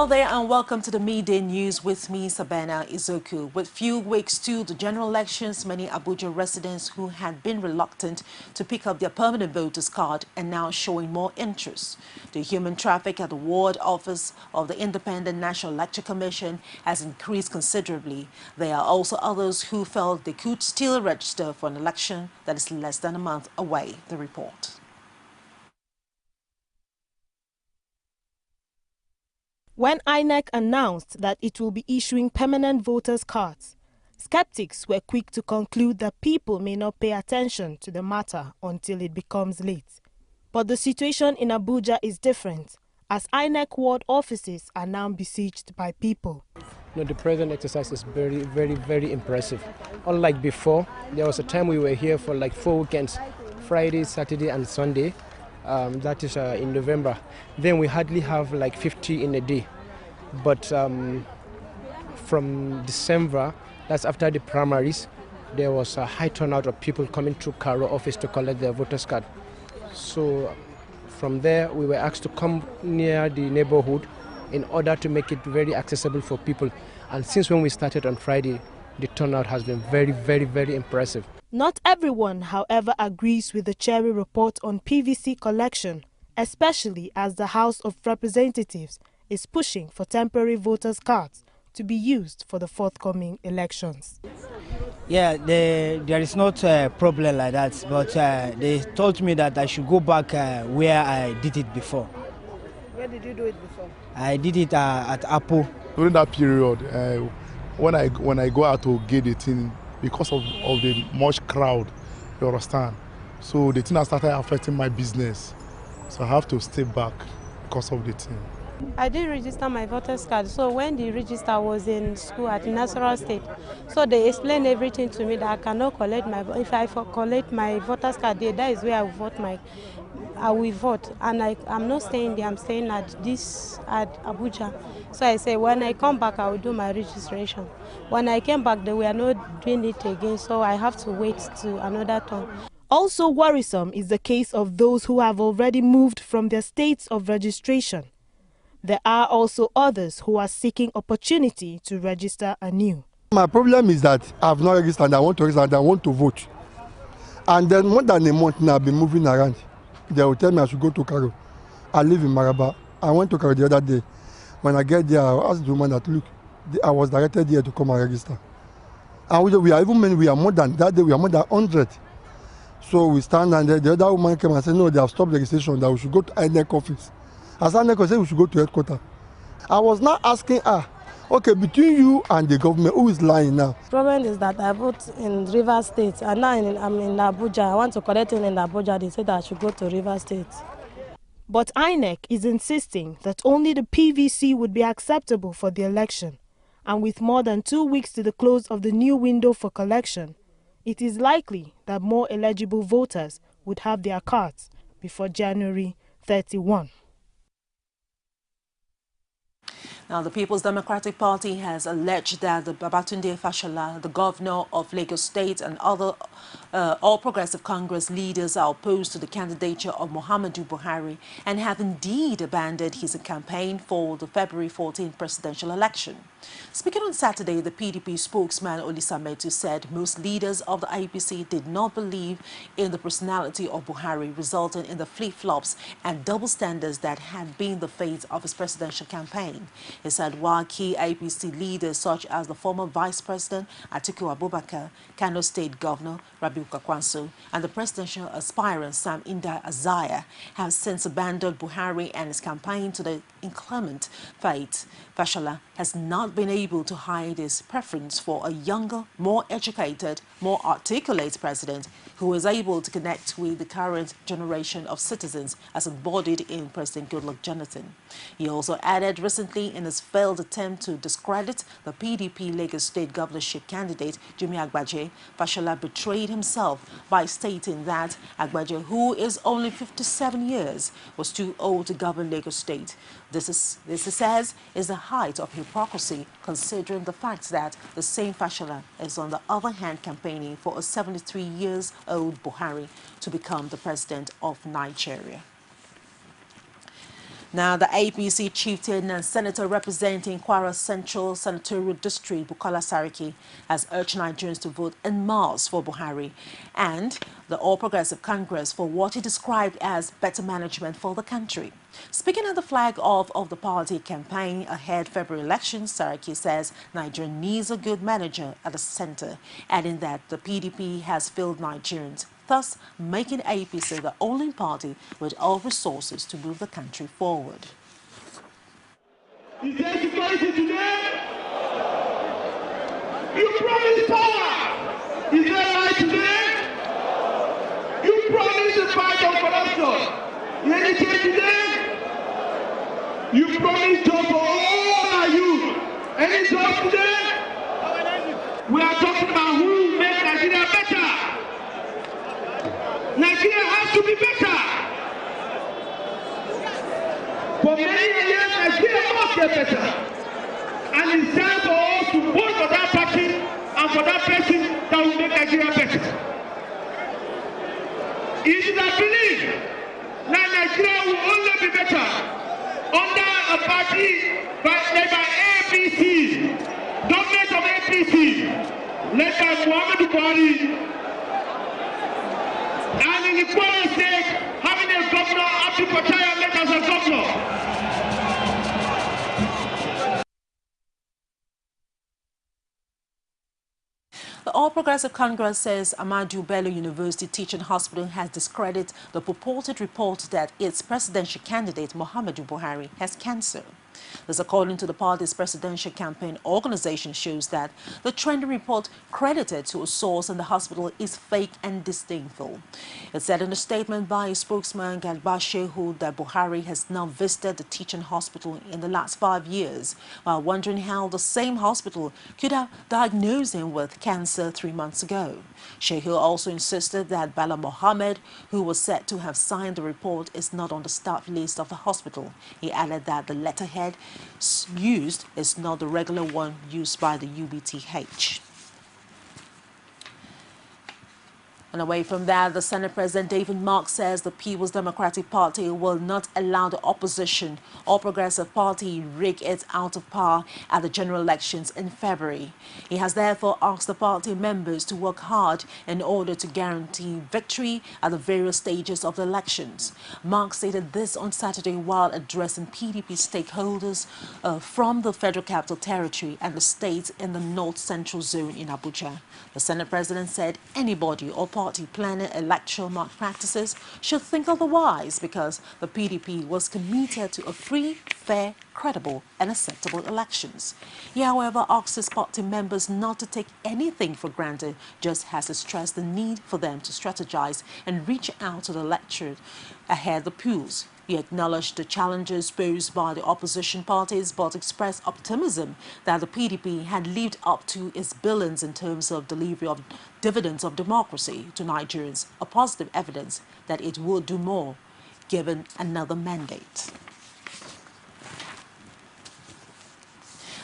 Well there, and welcome to the Midday News with me, Sabana Izoku. With few weeks to the general elections, many Abuja residents who had been reluctant to pick up their permanent voters card are now showing more interest. The human traffic at the ward office of the Independent National Electoral Commission has increased considerably. There are also others who felt they could still register for an election that is less than a month away. The report. When INEC announced that it will be issuing permanent voters' cards, skeptics were quick to conclude that people may not pay attention to the matter until it becomes late. But the situation in Abuja is different, as INEC ward offices are now besieged by people. No, the present exercise is very impressive. Unlike before, there was a time we were here for like 4 weekends, Friday, Saturday and Sunday. That is in November. Then we hardly have like 50 in a day. But from December, that's after the primaries, there was a high turnout of people coming through Karo office to collect their voters card. So from there, we were asked to come near the neighborhood in order to make it very accessible for people. And since when we started on Friday, the turnout has been very impressive. Not everyone, however, agrees with the Cherry report on PVC collection, especially as the House of Representatives is pushing for temporary voters' cards to be used for the forthcoming elections. Yeah, there is not a problem like that, but they told me that I should go back where I did it before. Where did you do it before? I did it at Apple. During that period, when I go out to get the thing, because of the much crowd, you understand? So the thing has started affecting my business. So I have to stay back because of the thing. I did register my voter's card. So when the register was in school at Nasarawa State, so they explained everything to me that I cannot collect my, if I collect my voter's card there, that is where I will vote. And I'm not staying there, I'm staying at Abuja. So I say when I come back, I will do my registration. When I came back, they were not doing it again, so I have to wait to another turn. Also worrisome is the case of those who have already moved from their states of registration. There are also others who are seeking opportunity to register anew. My problem is that I have not registered and I want to register and I want to vote. And then more than a month now I've been moving around. They will tell me I should go to Karo. I live in Maraba. I went to Karo the other day. When I get there, I asked the woman that, look, I was directed here to come and register. And we are even men, we are more than that day, we are more than 100. So we stand and the other woman came and said, no, they have stopped the registration, that we should go to INEC office. As INEC said, we should go to headquarters. I was now asking her, okay, between you and the government, who is lying now? The problem is that I vote in Rivers State, and now I'm in Abuja. I want to collect it in Abuja. They said that I should go to Rivers State. But INEC is insisting that only the PVC would be acceptable for the election. And with more than 2 weeks to the close of the new window for collection, it is likely that more eligible voters would have their cards before January 31. Now, the People's Democratic Party has alleged that the Babatunde Fashola, the governor of Lagos State, and other All Progressive Congress leaders are opposed to the candidature of Muhammadu Buhari and have indeed abandoned his campaign for the February 14 presidential election. Speaking on Saturday, the PDP spokesman Olisa Metu said most leaders of the APC did not believe in the personality of Buhari, resulting in the flip-flops and double standards that had been the fate of his presidential campaign. He said while key APC leaders such as the former Vice President Atiku Abubakar, Kano State Governor Rabiu Kwakwanso, and the presidential aspirant Sam Inda Azaya have since abandoned Buhari and his campaign to the inclement fate, Fashola has not been able to hide his preference for a younger, more educated, more articulate president who is able to connect with the current generation of citizens as embodied in President Goodluck Jonathan. He also added recently in his failed attempt to discredit the PDP Lagos State governorship candidate Jimmy Agbaje, Fashola betrayed himself by stating that Agbaje, who is only 57 years, was too old to govern Lagos State. This he says is the height of hypocrisy, considering the fact that the same Fashola is on the other hand campaigning for a 73-year-old Buhari to become the president of Nigeria. Now, the APC chieftain and senator representing Kwara Central Senatorial District, Bukola Saraki, has urged Nigerians to vote en masse for Buhari and the All Progressive Congress for what he described as better management for the country. Speaking at the flag off of the party campaign ahead February elections, Saraki says Nigeria needs a good manager at the center, adding that the PDP has failed Nigerians, thus making APC the only party with all resources to move the country forward. Is there security today? You promised power. Is there light today? You promised to fight on corruption. You any change today? You promised job for all our youth. Any job today? We are talking about who will make Nigeria better. Nigeria has to be better. For many years, Nigeria must get better. And it's time for us to vote for that party and for that person that will make Nigeria better. It is a belief that Nigeria will only be better under a party led by APC, government of APC, led by Muhammadu Buhari, and in the Kwara State, having a governor, Abdul Fattah Ahmed as a governor. The All Progressive Congress says Ahmadu Bello University Teaching Hospital has discredited the purported report that its presidential candidate, Muhammadu Buhari, has cancer. This, according to the party's presidential campaign organization, shows that the trending report credited to a source in the hospital is fake and disdainful. It said in a statement by a spokesman, Galba Shehu, that Buhari has now visited the teaching hospital in the last 5 years, while wondering how the same hospital could have diagnosed him with cancer 3 months ago. Shehu also insisted that Bala Mohammed, who was said to have signed the report, is not on the staff list of the hospital. He added that the letterhead used is not the regular one used by the UBTH. And away from that, the Senate President David Mark says the People's Democratic Party will not allow the opposition or Progressive Party rig it out of power at the general elections in February. He has therefore asked the party members to work hard in order to guarantee victory at the various stages of the elections. Mark stated this on Saturday while addressing PDP stakeholders from the Federal Capital Territory and the states in the North Central Zone in Abuja. The Senate President said anybody or party planning electoral malpractices should think otherwise because the PDP was committed to a free, fair, credible and acceptable elections. He, however, asked his party members not to take anything for granted, just as he stressed the need for them to strategize and reach out to the electorate ahead of the polls. He acknowledged the challenges posed by the opposition parties but expressed optimism that the PDP had lived up to its billions in terms of delivery of dividends of democracy to Nigerians, a positive evidence that it would do more given another mandate.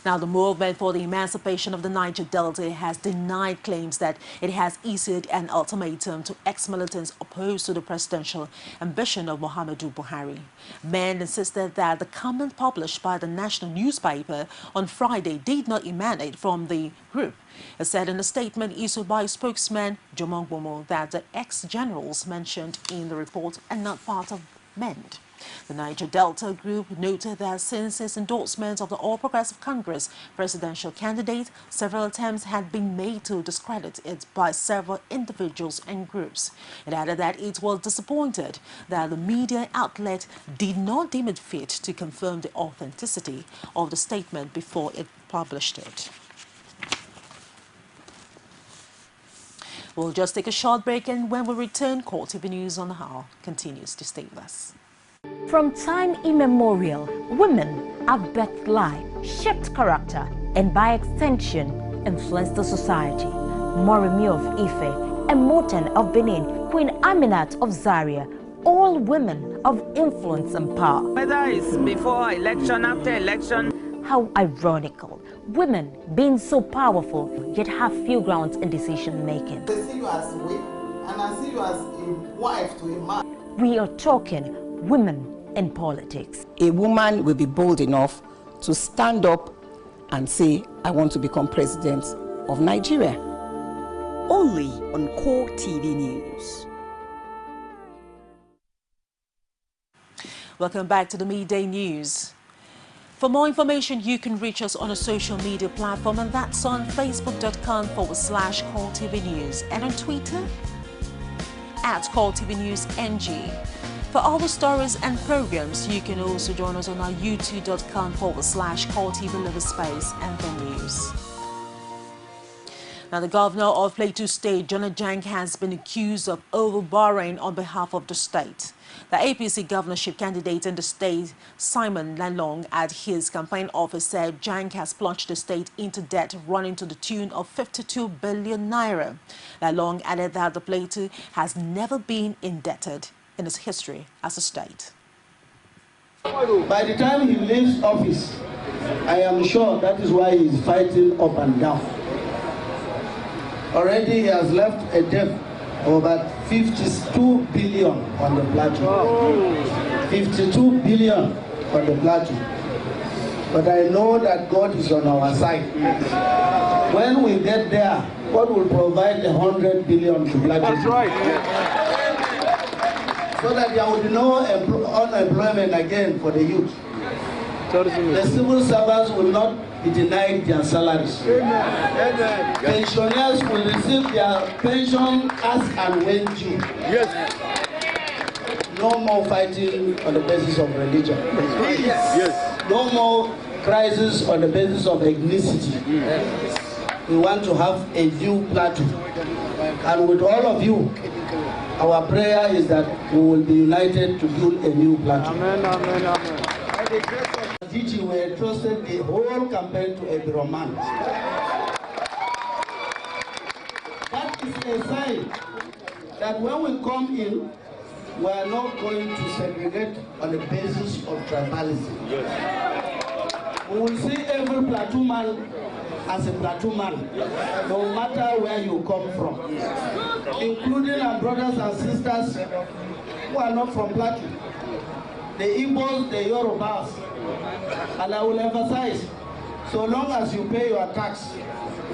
Now, the movement for the emancipation of the Niger Delta has denied claims that it has issued an ultimatum to ex-militants opposed to the presidential ambition of Muhammadu Buhari. Men insisted that the comment published by the national newspaper on Friday did not emanate from the group. It said in a statement issued by spokesman Jomon Bomo that the ex-generals mentioned in the report are not part of MEND. The Niger Delta Group noted that since its endorsement of the All Progressive Congress presidential candidate, several attempts had been made to discredit it by several individuals and groups. It added that it was disappointed that the media outlet did not deem it fit to confirm the authenticity of the statement before it published it. We'll just take a short break, and when we return, CoreTV News on the Hour continues to stay with us. From time immemorial, women have birthed life, shaped character, and by extension, influenced the society. Moremi of Ife, Emoten of Benin, Queen Aminat of Zaria, all women of influence and power. Whether it's before election, after election. How ironical, women being so powerful yet have few grounds in decision making. They see you as a wife, and I see you as a wife to a man. We are talking women in politics. A woman will be bold enough to stand up and say, I want to become president of Nigeria. Only on CoreTV News. Welcome back to the Midday News. For more information, you can reach us on a social media platform, and that's on facebook.com/CoreTV News and on Twitter @CoreTV News NG. For all the stories and programs, you can also join us on our youtube.com/CoreTV Anthem News. Now, the governor of Plateau State, Jonah Jang, has been accused of overborrowing on behalf of the state. The APC governorship candidate in the state, Simon Lalong, at his campaign office said Jang has plunged the state into debt running to the tune of 52 billion naira. Lalong added that the Plateau has never been indebted in its history as a state. By the time he leaves office, I am sure that is why he is fighting up and down. Already he has left a debt of about 52 billion on the plateau. 52 billion on the plateau. But I know that God is on our side. When we get there, God will provide 100 billion to plateau. That's right. So that there will be no unemployment again for the youth. The civil servants will not be denied their salaries. Amen. Pensioners will receive their pension as and when due. Yes. No more fighting on the basis of religion. Yes. No more crisis on the basis of ethnicity. We want to have a new plateau. And with all of you, our prayer is that we will be united to build a new plateau. Amen, amen, amen. DG, we entrusted the whole campaign to a bureauman. That is a sign that when we come in, we are not going to segregate on the basis of tribalism. We will see every platoon as a platoon man, no matter where you come from, including our brothers and sisters who are not from Plateau, the Igbos, the Yorubas. And I will emphasize, so long as you pay your tax,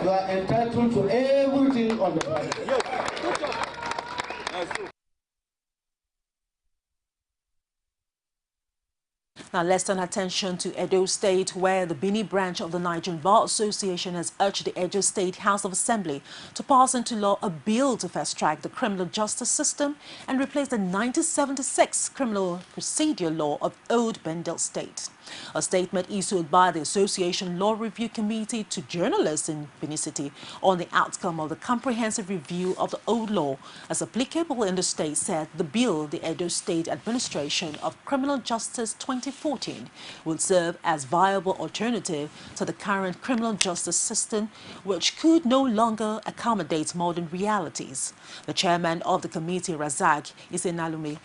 you are entitled to everything on the planet. Now let's turn attention to Edo State, where the Bini branch of the Nigerian Bar Association has urged the Edo State House of Assembly to pass into law a bill to fast-track the criminal justice system and replace the 1976 criminal procedure law of old Bendel State. A statement issued by the Association Law Review Committee to journalists in Benin City on the outcome of the comprehensive review of the old law as applicable in the state said the bill, the Edo State Administration of Criminal Justice 2014, will serve as viable alternative to the current criminal justice system, which could no longer accommodate modern realities. The chairman of the committee, Razak Isenalumi,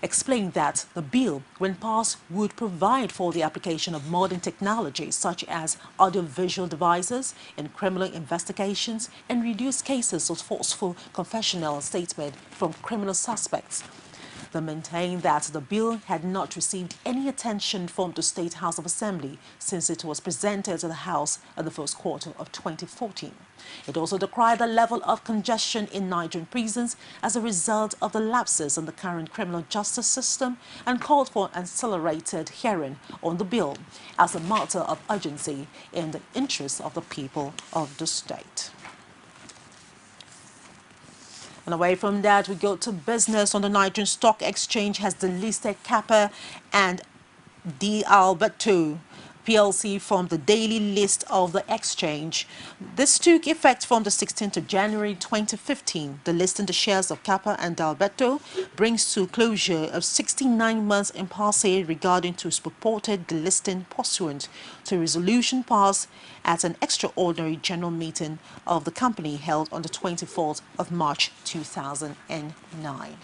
explained that the bill, when passed, would provide for the application of modern technologies such as audiovisual devices in criminal investigations and reduce cases of forceful confessional statement from criminal suspects. They maintained that the bill had not received any attention from the State House of Assembly since it was presented to the House in the first quarter of 2014. It also decried the level of congestion in Nigerian prisons as a result of the lapses in the current criminal justice system and called for an accelerated hearing on the bill as a matter of urgency in the interest of the people of the state. And away from that, we go to business. On the Nigerian Stock Exchange has delisted Kappa and Alberto PLC from the daily list of the exchange. This took effect from the 16th of January 2015. The listing the shares of Kappa and Alberto brings to closure of 69 months impasse regarding to purported delisting pursuant to a resolution passed at an extraordinary general meeting of the company held on the 24th of March 2009.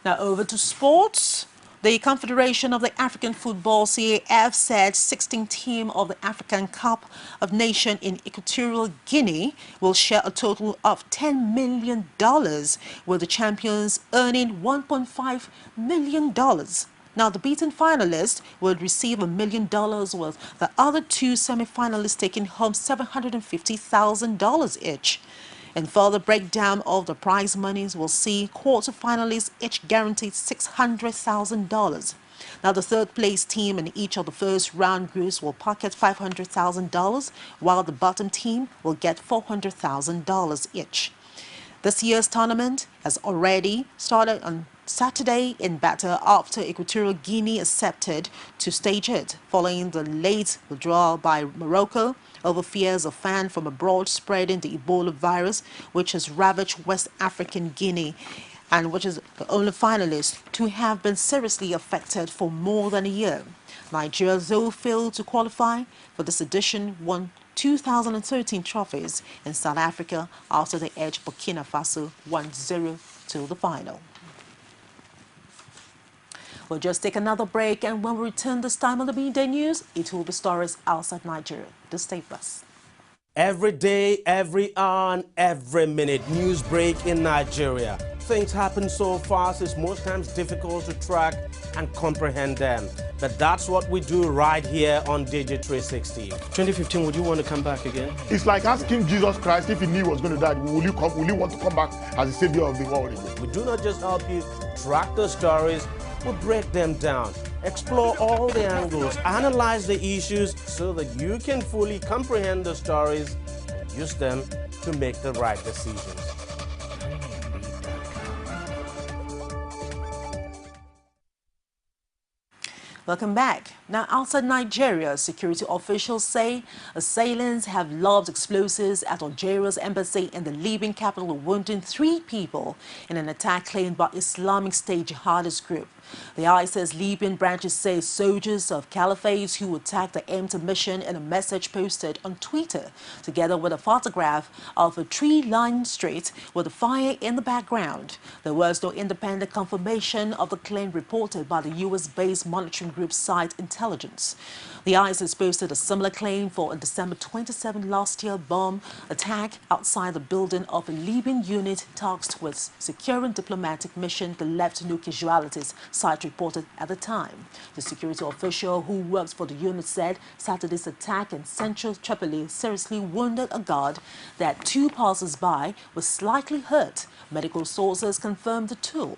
Now over to sports. The Confederation of the African Football, CAF, said 16 teams of the African Cup of Nations in Equatorial Guinea will share a total of $10 million, with the champions earning $1.5 million. Now, the beaten finalists will receive $1 million, with the other two semi-finalists taking home $750,000 each. And further breakdown of the prize monies will see quarter-finalists each guaranteed $600,000. Now, the third-place team in each of the first-round groups will pocket $500,000, while the bottom team will get $400,000 each. This year's tournament has already started on Saturday in Bata after Equatorial Guinea accepted to stage it, following the late withdrawal by Morocco over fears of fan from abroad spreading the Ebola virus, which has ravaged West African Guinea, and which is the only finalist to have been seriously affected for more than a year. Nigeria, though, failed to qualify for this edition, won 2013 trophies in South Africa after they edged Burkina Faso 1-0 to the final. We'll just take another break, and when we return this time on the Midday News, it will be stories outside Nigeria. Just stay with us. Every day, every hour, and every minute, news break in Nigeria. Things happen so fast, it's most times difficult to track and comprehend them. But that's what we do right here on Digi360. 2015, would you want to come back again? It's like asking Jesus Christ if he knew he was going to die, will you want to come back as the savior of the world again? We do not just help you track the stories, we break them down, explore all the angles, analyze the issues so that you can fully comprehend the stories and use them to make the right decisions. Welcome back. Now, outside Nigeria, security officials say assailants have lobbed explosives at Algeria's embassy in the Libyan capital, wounding 3 people in an attack claimed by Islamic State jihadist group. The ISIS Libyan branches say soldiers of Caliphate who attacked the empty mission in a message posted on Twitter, together with a photograph of a tree-lined street with a fire in the background. There was no independent confirmation of the claim reported by the US-based monitoring group Site Intelligence. The ISIS posted a similar claim for a December 27 last year bomb attack outside the building of a Libyan unit tasked with securing diplomatic mission that left no casualties, Site reported at the time. The security official who works for the unit said Saturday's attack in central Tripoli seriously wounded a guard, that 2 passers-by were slightly hurt. Medical sources confirmed the 2.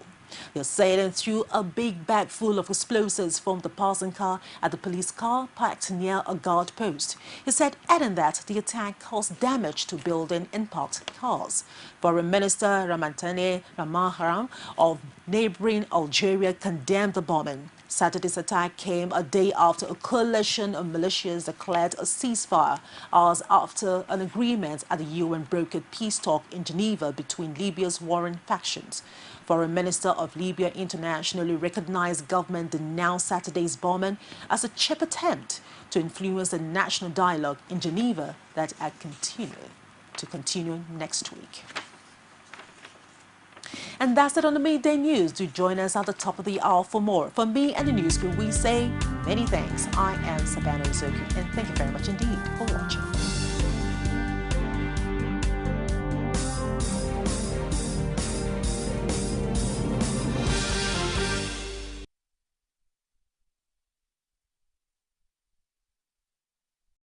The assailant threw a big bag full of explosives from the passing car at the police car parked near a guard post. He said, adding that the attack caused damage to building and parked cars. Foreign Minister Ramantane Ramaharam of neighboring Algeria condemned the bombing. Saturday's attack came a day after a coalition of militias declared a ceasefire, hours after an agreement at the UN-brokered peace talk in Geneva between Libya's warring factions. Foreign Minister of Libya internationally recognized government denounced Saturday's bombing as a cheap attempt to influence the national dialogue in Geneva that had continue next week. And that's it on the Midday News. Do join us at the top of the hour for more. For me and the news crew, we say many thanks. I am Savannah Uzoku, and thank you very much indeed for watching.